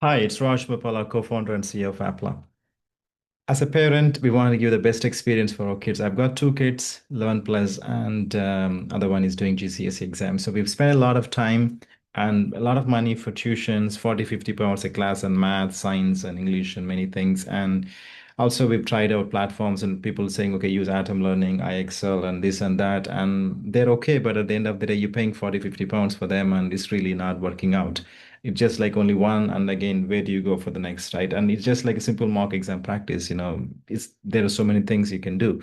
Hi, it's Raj Bapala, co-founder and CEO of Appla. As a parent, we want to give the best experience for our kids. I've got two kids, 11 plus, and other one is doing GCSE exams. So we've spent a lot of time and a lot of money for tuitions, 40, 50 pounds a class on math, science, and English, and many things. And also we've tried our platforms and people saying, okay, use Atom Learning, iExcel, and this and that. And they're okay, but at the end of the day, you're paying 40, 50 pounds for them, and it's really not working out. It's just like only one, and again, where do you go for the next, right? And it's just like a simple mock exam practice, it's there are so many things you can do.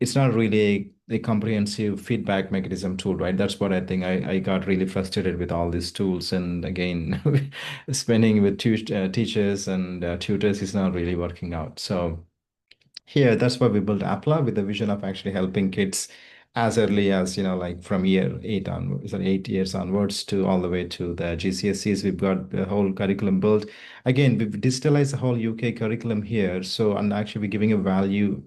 It's not really a comprehensive feedback mechanism tool, right? That's what I think. I got really frustrated with all these tools, and again, spending with teachers and tutors is not really working out. So here, that's why we built Appla with the vision of actually helping kids as early as, like from year 8 years onwards to all the way to the GCSEs. We've got the whole curriculum built. Again, we've digitalized the whole UK curriculum here. So, and actually we're giving a value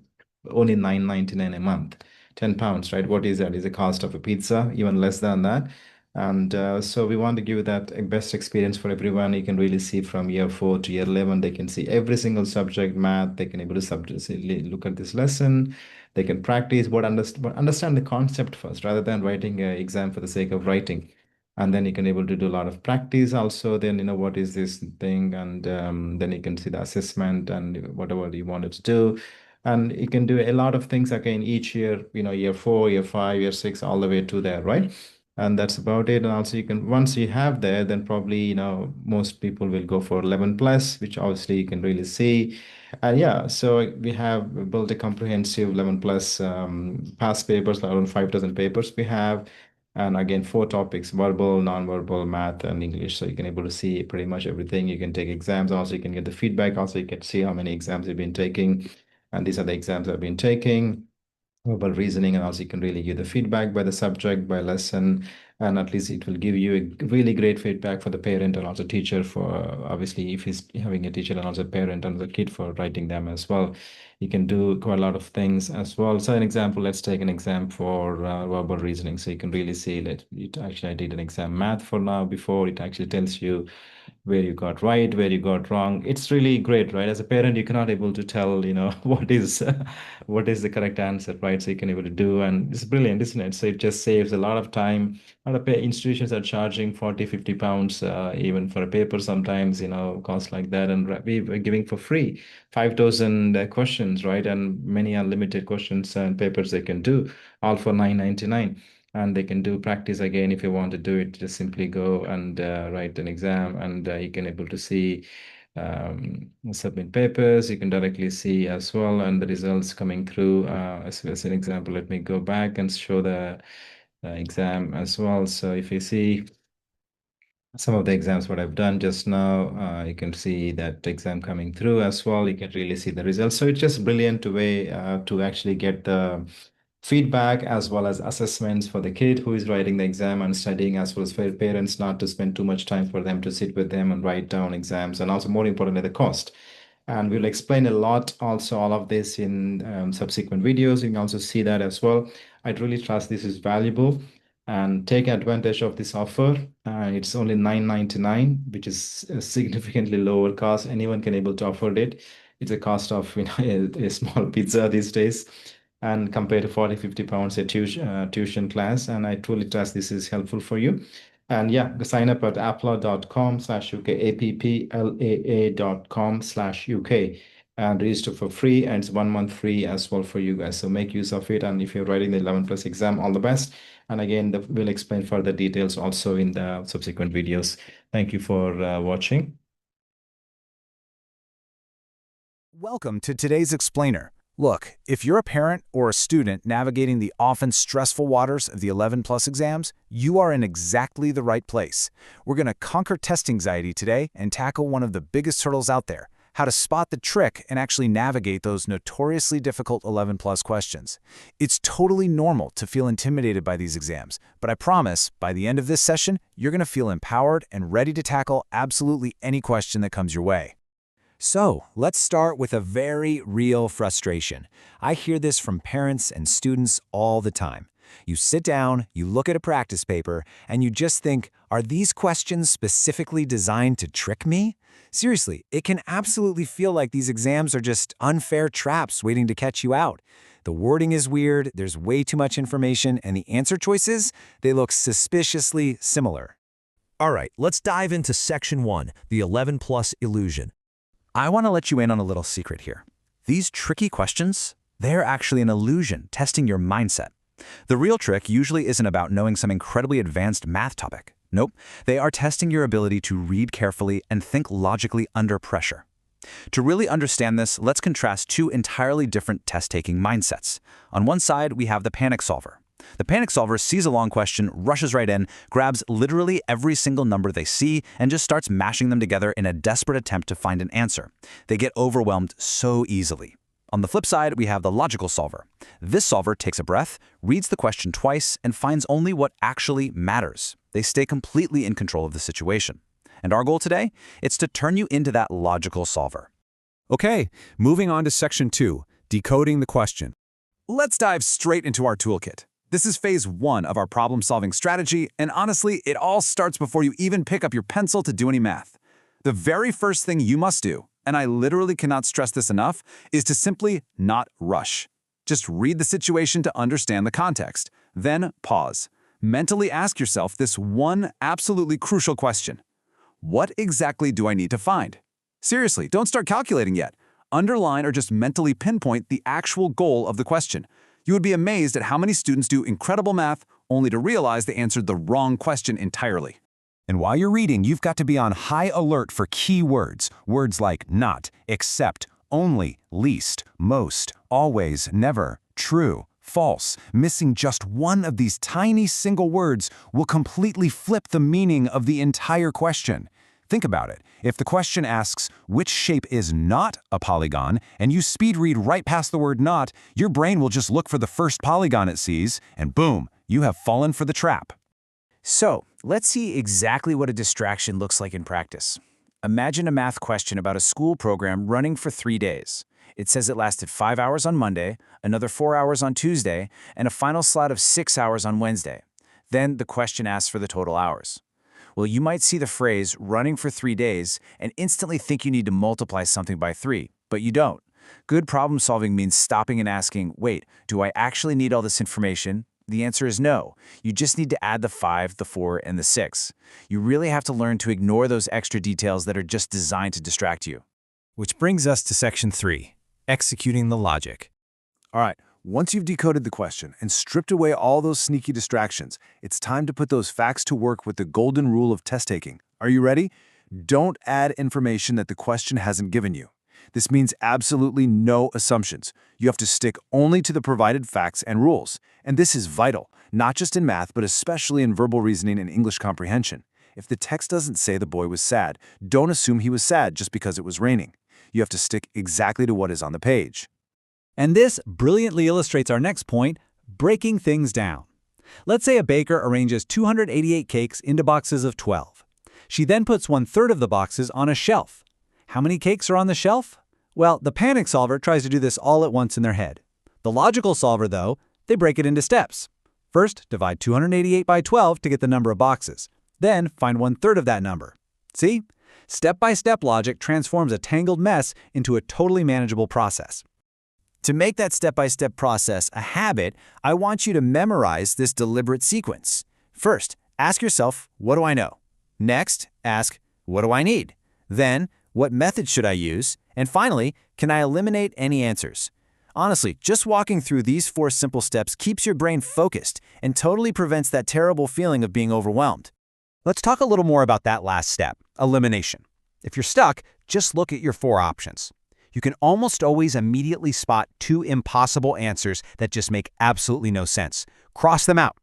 only 9.99 a month, 10 pounds, right? What is that? Is the cost of a pizza, even less than that. And so we want to give that a best experience for everyone. You can really see from year 4 to year 11, they can see every single subject, math, they can able to look at this lesson. They can practice but understand the concept first rather than writing an exam for the sake of writing. And then you can able to do a lot of practice also. Then, what is this thing? And then you can see the assessment and whatever you wanted to do. And you can do a lot of things again each year, year 4, year 5, year 6, all the way to there, right? And that's about it. And also you can, once you have there, then probably, most people will go for 11 plus, which obviously you can really see. And yeah, so we have built a comprehensive 11 plus past papers, around 5,000 papers we have. And again, four topics: verbal, non-verbal, math, and English. So you can able to see pretty much everything. You can take exams. Also, you can get the feedback. Also, you can see how many exams you've been taking. And these are the exams I've been taking, verbal reasoning, and also you can really give the feedback by the subject, by lesson, and at least it will give you a really great feedback for the parent and also teacher for obviously if he's having a teacher and also a parent and the kid for writing them as well. You can do quite a lot of things as well. So an example, let's take an exam for verbal reasoning. So you can really see that it actually I did an exam math for now before it actually tells you where you got right, where you got wrong. It's really great, right? As a parent, you cannot able to tell, what is the correct answer, right? So you can able to do, and it's brilliant, isn't it? So it just saves a lot of time. A lot of institutions are charging 40, 50 pounds, even for a paper sometimes, cost like that. And we're giving for free 5,000 questions, right? And many unlimited questions and papers they can do, all for 9.99, and they can do practice again if you want to do it. Just simply go and write an exam, and you can able to see submit papers. You can directly see as well, and the results coming through. As an example, let me go back and show the exam as well. So if you see some of the exams what I've done just now, you can see that exam coming through as well. You can really see the results. So it's just brilliant way to actually get the feedback as well as assessments for the kid who is writing the exam and studying, as well as for parents not to spend too much time for them to sit with them and write down exams, and also more importantly the cost. And we'll explain a lot also all of this in subsequent videos. You can also see that as well. I'd really trust this is valuable and take advantage of this offer. It's only 9.99, which is a significantly lower cost. Anyone can able to afford it. It's a cost of a small pizza these days, and compared to 40, 50 pounds a tuition class. And I truly trust this is helpful for you. And yeah, sign up at appla.com/UK, applaa.com/UK, and register for free. And it's 1 month free as well for you guys. So make use of it. And if you're writing the 11 plus exam, all the best. And again, we'll explain further details also in the subsequent videos. Thank you for watching. Welcome to today's explainer. Look, if you're a parent or a student navigating the often stressful waters of the 11 plus exams, you are in exactly the right place. We're going to conquer test anxiety today and tackle one of the biggest hurdles out there: how to spot the trick and actually navigate those notoriously difficult 11 plus questions. It's totally normal to feel intimidated by these exams, but I promise by the end of this session, you're going to feel empowered and ready to tackle absolutely any question that comes your way. So, let's start with a very real frustration. I hear this from parents and students all the time. You sit down, you look at a practice paper, and you just think, are these questions specifically designed to trick me? Seriously, it can absolutely feel like these exams are just unfair traps waiting to catch you out. The wording is weird, there's way too much information, and the answer choices, they look suspiciously similar. All right, let's dive into Section 1, the 11 plus illusion. I want to let you in on a little secret here. These tricky questions, they're actually an illusion testing your mindset. The real trick usually isn't about knowing some incredibly advanced math topic. Nope, they are testing your ability to read carefully and think logically under pressure. To really understand this, let's contrast two entirely different test-taking mindsets. On one side, we have the panic solver. The panic solver sees a long question, rushes right in, grabs literally every single number they see, and just starts mashing them together in a desperate attempt to find an answer. They get overwhelmed so easily. On the flip side, we have the logical solver. This solver takes a breath, reads the question twice, and finds only what actually matters. They stay completely in control of the situation. And our goal today? It's to turn you into that logical solver. Okay, moving on to Section 2, decoding the question. Let's dive straight into our toolkit. This is phase 1 of our problem-solving strategy, and honestly, it all starts before you even pick up your pencil to do any math. The very first thing you must do, and I literally cannot stress this enough, is to simply not rush. Just read the situation to understand the context. Then pause. Mentally ask yourself this one absolutely crucial question. What exactly do I need to find? Seriously, don't start calculating yet. Underline or just mentally pinpoint the actual goal of the question. You would be amazed at how many students do incredible math only to realize they answered the wrong question entirely. And while you're reading, you've got to be on high alert for key words. Words like not, except, only, least, most, always, never, true, false. Missing just one of these tiny single words will completely flip the meaning of the entire question. Think about it. If the question asks, which shape is not a polygon, and you speed read right past the word not, your brain will just look for the first polygon it sees, and boom, you have fallen for the trap. So, let's see exactly what a distraction looks like in practice. Imagine a math question about a school program running for 3 days. It says it lasted 5 hours on Monday, another 4 hours on Tuesday, and a final slot of 6 hours on Wednesday. Then the question asks for the total hours. Well, you might see the phrase running for 3 days and instantly think you need to multiply something by 3, but you don't. Good problem solving means stopping and asking, wait, do I actually need all this information? The answer is no. You just need to add the 5, the 4, and the 6. You really have to learn to ignore those extra details that are just designed to distract you. Which brings us to Section 3, executing the logic. All right, once you've decoded the question and stripped away all those sneaky distractions, it's time to put those facts to work with the golden rule of test taking. Are you ready? Don't add information that the question hasn't given you. This means absolutely no assumptions. You have to stick only to the provided facts and rules. And this is vital, not just in math, but especially in verbal reasoning and English comprehension. If the text doesn't say the boy was sad, don't assume he was sad just because it was raining. You have to stick exactly to what is on the page. And this brilliantly illustrates our next point, breaking things down. Let's say a baker arranges 288 cakes into boxes of 12. She then puts 1/3 of the boxes on a shelf. How many cakes are on the shelf? Well, the panic solver tries to do this all at once in their head. The logical solver, though, they break it into steps. First, divide 288 by 12 to get the number of boxes. Then, find 1/3 of that number. See? Step-by-step logic transforms a tangled mess into a totally manageable process. To make that step-by-step process a habit, I want you to memorize this deliberate sequence. First, ask yourself, what do I know? Next, ask, what do I need? Then, what method should I use? And finally, can I eliminate any answers? Honestly, just walking through these 4 simple steps keeps your brain focused and totally prevents that terrible feeling of being overwhelmed. Let's talk a little more about that last step, elimination. If you're stuck, just look at your 4 options. You can almost always immediately spot 2 impossible answers that just make absolutely no sense. Cross them out.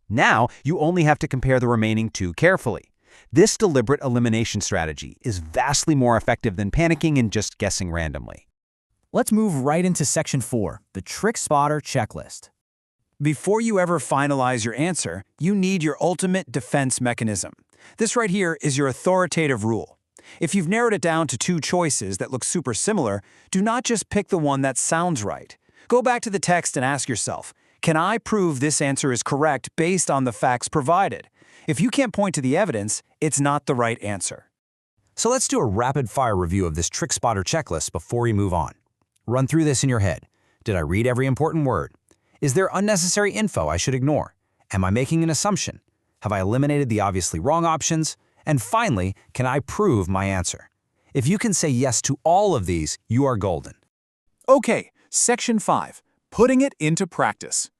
Now, you only have to compare the remaining 2 carefully. This deliberate elimination strategy is vastly more effective than panicking and just guessing randomly. Let's move right into Section 4, the Trick Spotter Checklist. Before you ever finalize your answer, you need your ultimate defense mechanism. This right here is your authoritative rule. If you've narrowed it down to 2 choices that look super similar, do not just pick the one that sounds right. Go back to the text and ask yourself, Can I prove this answer is correct based on the facts provided? If you can't point to the evidence, it's not the right answer. So let's do a rapid-fire review of this trick spotter checklist before we move on. Run through this in your head. Did I read every important word? Is there unnecessary info I should ignore? Am I making an assumption? Have I eliminated the obviously wrong options? And finally, can I prove my answer? If you can say yes to all of these, you are golden. Okay, Section 5. Putting it into practice.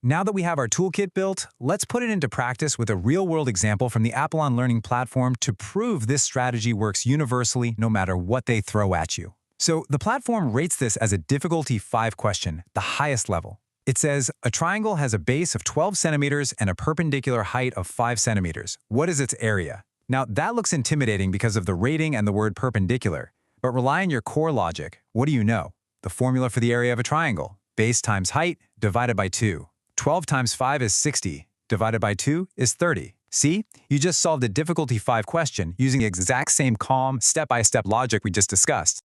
Now that we have our toolkit built, let's put it into practice with a real-world example from the Apollon Learning Platform to prove this strategy works universally no matter what they throw at you. So the platform rates this as a difficulty 5 question, the highest level. It says, a triangle has a base of 12 centimeters and a perpendicular height of 5 centimeters. What is its area? Now, that looks intimidating because of the rating and the word perpendicular. But rely on your core logic. What do you know? The formula for the area of a triangle. Base times height divided by 2. 12 times 5 is 60. Divided by 2 is 30. See? You just solved a difficulty 5 question using the exact same calm, step-by-step logic we just discussed.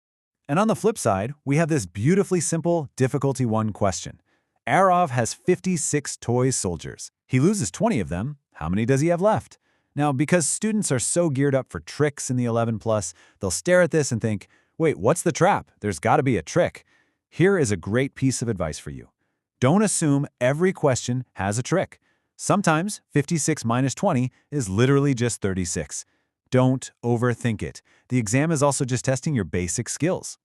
And on the flip side, we have this beautifully simple difficulty 1 question. Arov has 56 toy soldiers. He loses 20 of them. How many does he have left? Now, because students are so geared up for tricks in the 11 plus, they'll stare at this and think, wait, what's the trap? There's got to be a trick. Here is a great piece of advice for you. Don't assume every question has a trick. Sometimes 56 minus 20 is literally just 36. Don't overthink it. The exam is also just testing your basic skills.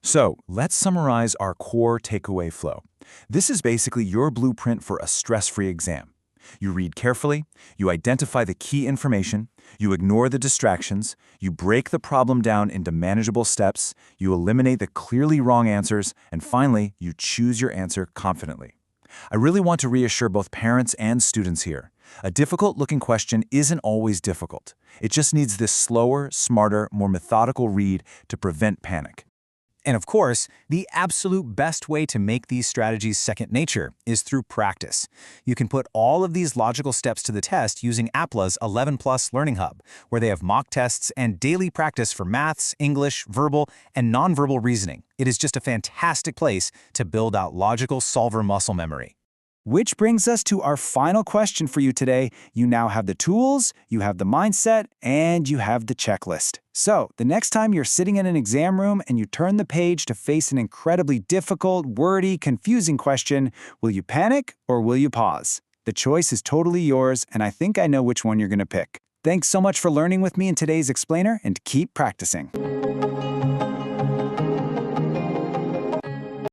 So, let's summarize our core takeaway flow. This is basically your blueprint for a stress-free exam. You read carefully, you identify the key information, you ignore the distractions, you break the problem down into manageable steps, you eliminate the clearly wrong answers, and finally, you choose your answer confidently. I really want to reassure both parents and students here. A difficult-looking question isn't always difficult. It just needs this slower, smarter, more methodical read to prevent panic. And of course, the absolute best way to make these strategies second nature is through practice. You can put all of these logical steps to the test using Apla's 11 Plus Learning Hub, where they have mock tests and daily practice for maths, English, verbal, and nonverbal reasoning. It is just a fantastic place to build out logical solver muscle memory. Which brings us to our final question for you today. You now have the tools, you have the mindset, and you have the checklist. So, the next time you're sitting in an exam room and you turn the page to face an incredibly difficult, wordy, confusing question, will you panic or will you pause? The choice is totally yours, and I think I know which one you're going to pick. Thanks so much for learning with me in today's explainer, and keep practicing.